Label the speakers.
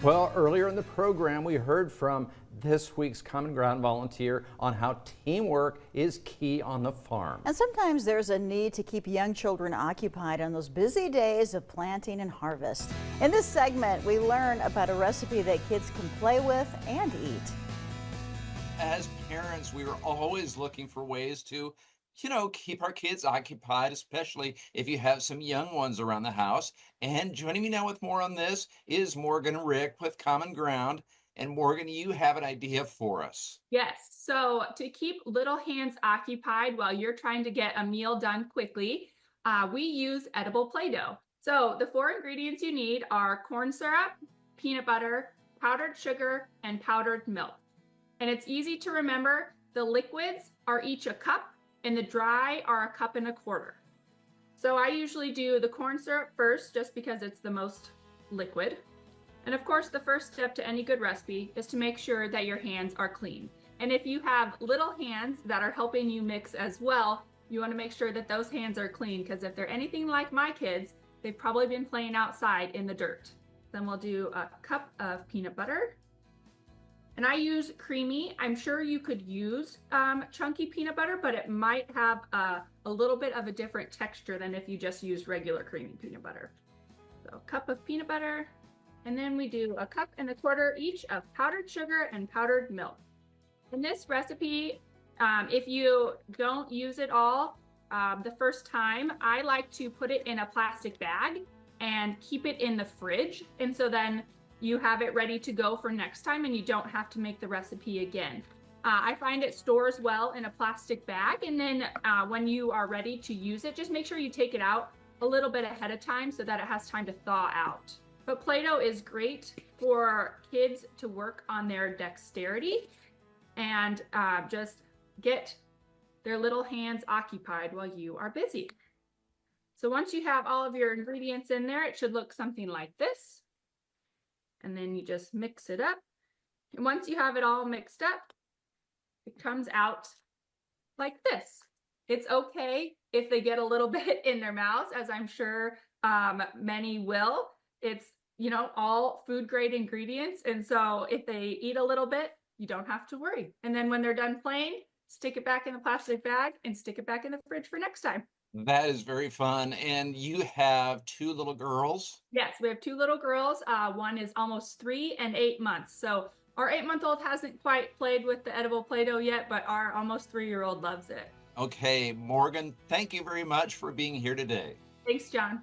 Speaker 1: Well, earlier in the program, we heard from this week's Common Ground volunteer on how teamwork is key on the farm.
Speaker 2: And sometimes there's a need to keep young children occupied on those busy days of planting and harvest. In this segment, we learn about a recipe that kids can play with and eat.
Speaker 3: As parents, we are always looking for ways to, keep our kids occupied, especially if you have some young ones around the house. And joining me now with more on this is Morgan Wrich with Common Ground. And Morgan, you have an idea for us.
Speaker 4: Yes, so to keep little hands occupied while you're trying to get a meal done quickly, we use edible Play-Doh. So the four ingredients you need are corn syrup, peanut butter, powdered sugar, and powdered milk. And it's easy to remember, the liquids are each a cup and the dry are a cup and a quarter. So I usually do the corn syrup first just because it's the most liquid. And of course, the first step to any good recipe is to make sure that your hands are clean. And if you have little hands that are helping you mix as well, you want to make sure that those hands are clean, because if they're anything like my kids, they've probably been playing outside in the dirt. Then we'll do a cup of peanut butter. And I use creamy. I'm sure you could use chunky peanut butter, but it might have a little bit of a different texture than if you just used regular creamy peanut butter. So a cup of peanut butter. And then we do a cup and a quarter each of powdered sugar and powdered milk. In this recipe, if you don't use it all the first time, I like to put it in a plastic bag and keep it in the fridge. And so then you have it ready to go for next time and you don't have to make the recipe again. I find it stores well in a plastic bag, and then when you are ready to use it, just make sure you take it out a little bit ahead of time so that it has time to thaw out. But Play-Doh is great for kids to work on their dexterity and just get their little hands occupied while you are busy. So once you have all of your ingredients in there, it should look something like this. And then you just mix it up. And once you have it all mixed up, it comes out like this. It's okay if they get a little bit in their mouths, as I'm sure many will. It's, all food grade ingredients. And so if they eat a little bit, you don't have to worry. And then when they're done playing, stick it back in the plastic bag and stick it back in the fridge for next time.
Speaker 3: That is very fun. And you have two little girls.
Speaker 4: Yes, we have two little girls. One is almost 3 and 8 months. So our 8-month-old hasn't quite played with the edible Play-Doh yet, but our almost 3-year-old loves it.
Speaker 3: Okay, Morgan, thank you very much for being here today.
Speaker 4: Thanks, John.